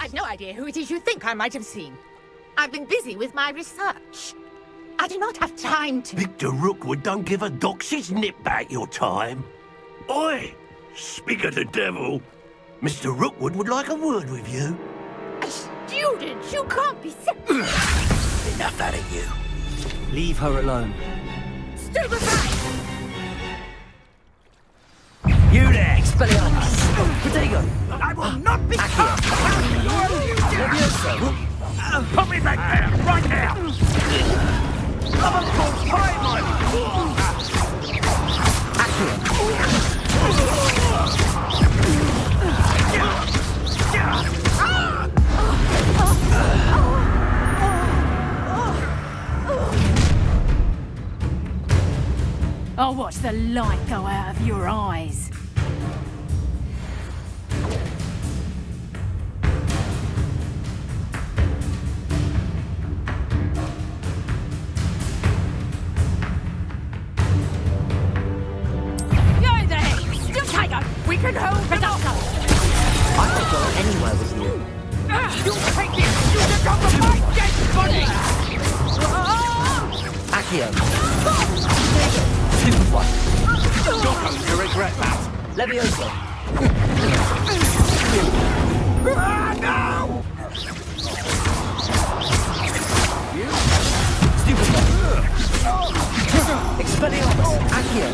I've no idea who it is you think I might have seen. I've been busy with my research. I do not have time to... Victor Rookwood don't give a doxy's nip back your time. Oi! Speak of the devil. Mr. Rookwood would like a word with you. A student? You can't be serious. Enough out of you. Leave her alone. Stand aside! You there! Expelliarmus! Protego! I will not be Accio! Levioso! Put me back there, right now! Come on, Paul, hide my... Accio! I'll watch the light go out of your eyes. Go there! Still Tiger! We can hold the doctor! I don't go anywhere with you. You take this! You took off my dead body! Accio! Stupid one! You're going to regret that. Levioso! No! Stupid one! Expelliarmus! Accio!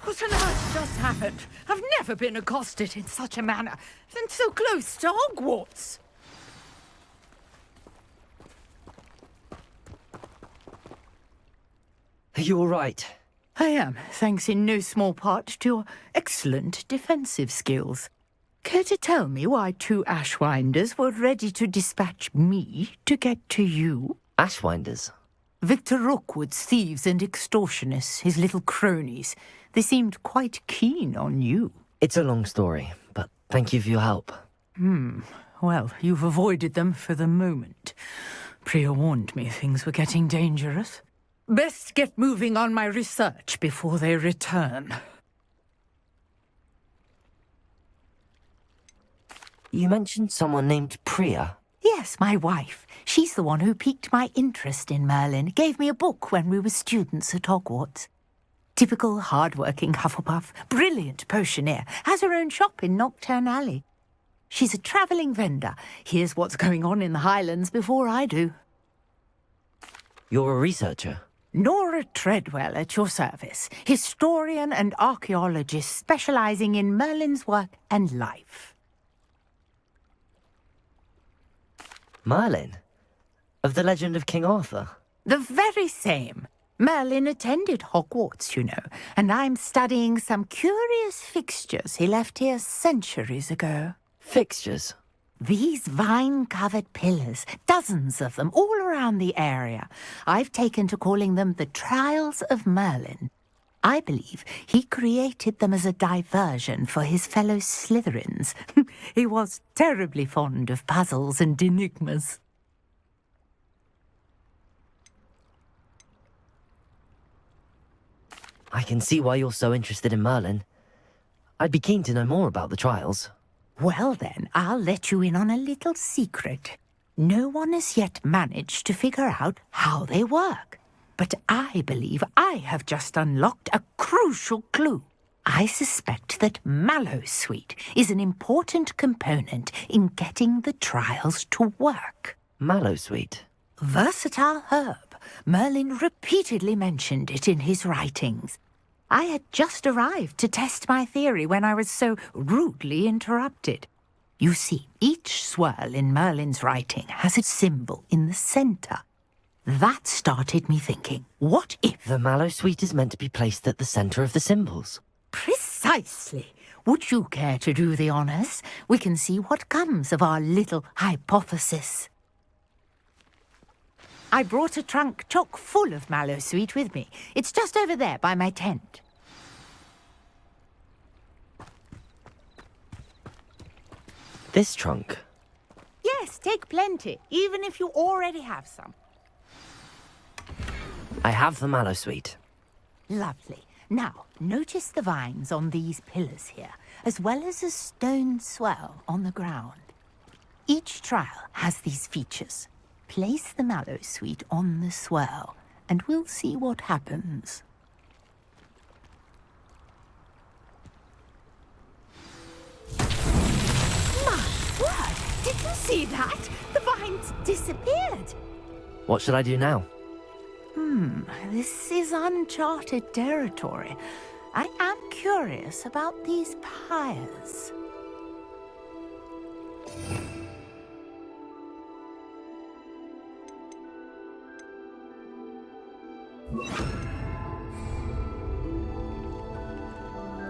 What on earth just happened? I've never been accosted in such a manner, and so close to Hogwarts. Are you all right? I am, thanks in no small part to your excellent defensive skills. Care to tell me why two Ashwinders were ready to dispatch me to get to you? Ashwinders? Victor Rookwood's thieves and extortionists, his little cronies. They seemed quite keen on you. It's a long story, but thank you for your help. Well, you've avoided them for the moment. Priya warned me things were getting dangerous. Best get moving on my research before they return. You mentioned someone named Priya. Yes, my wife. She's the one who piqued my interest in Merlin, gave me a book when we were students at Hogwarts. Typical hard-working Hufflepuff, brilliant potioneer, has her own shop in Nocturne Alley. She's a travelling vendor, hears what's going on in the Highlands before I do. You're a researcher? Nora Treadwell at your service, historian and archaeologist specialising in Merlin's work and life. Merlin? Of the legend of King Arthur? The very same. Merlin attended Hogwarts, you know, and I'm studying some curious fixtures he left here centuries ago. Fixtures? These vine-covered pillars, dozens of them, all around the area. I've taken to calling them the Trials of Merlin. I believe he created them as a diversion for his fellow Slytherins. He was terribly fond of puzzles and enigmas. I can see why you're so interested in Merlin. I'd be keen to know more about the trials. Well then, I'll let you in on a little secret. No one has yet managed to figure out how they work. But I believe I have just unlocked a crucial clue. I suspect that Mallowsweet is an important component in getting the trials to work. Mallowsweet? Versatile herb. Merlin repeatedly mentioned it in his writings. I had just arrived to test my theory when I was so rudely interrupted. You see, each swirl in Merlin's writing has a symbol in the centre. That started me thinking, what if... The Mallowsweet is meant to be placed at the centre of the symbols. Precisely. Would you care to do the honours? We can see what comes of our little hypothesis. I brought a trunk chock full of Mallowsweet with me. It's just over there by my tent. This trunk? Yes, take plenty, even if you already have some. I have the Mallowsweet. Lovely. Now, notice the vines on these pillars here, as well as a stone swell on the ground. Each trial has these features. Place the mallow sweet on the swell, and we'll see what happens. My word! Did you see that? The vines disappeared. What should I do now? This is uncharted territory. I am curious about these pyres.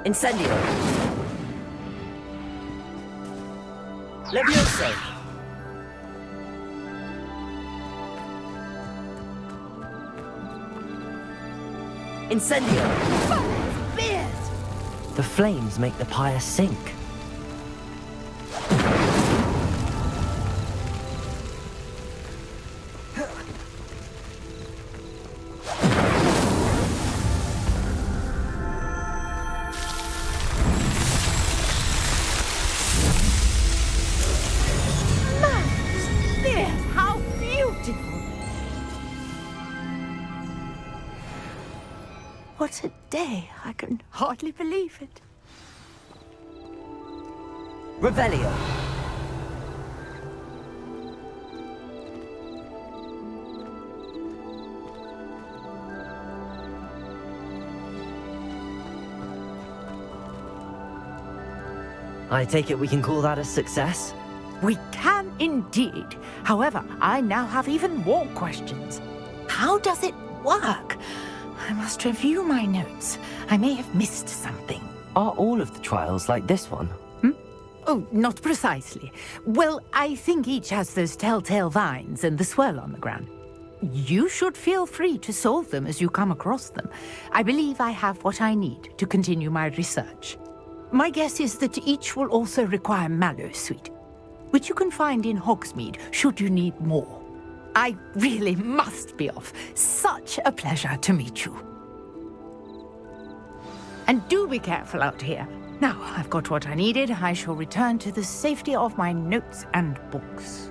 Incendio! Levioso! Incendio! Beard! The flames make the pyre sink. Beard, how beautiful! What a day! I can hardly believe it. Revelio! I take it we can call that a success? We can indeed. However, I now have even more questions. How does it work? I must review my notes. I may have missed something. Are all of the trials like this one? Oh, not precisely. Well, I think each has those telltale vines and the swirl on the ground. You should feel free to solve them as you come across them. I believe I have what I need to continue my research. My guess is that each will also require mallow sweet, which you can find in Hogsmeade should you need more. I really must be off. Such a pleasure to meet you. And do be careful out here. Now I've got what I needed. I shall return to the safety of my notes and books.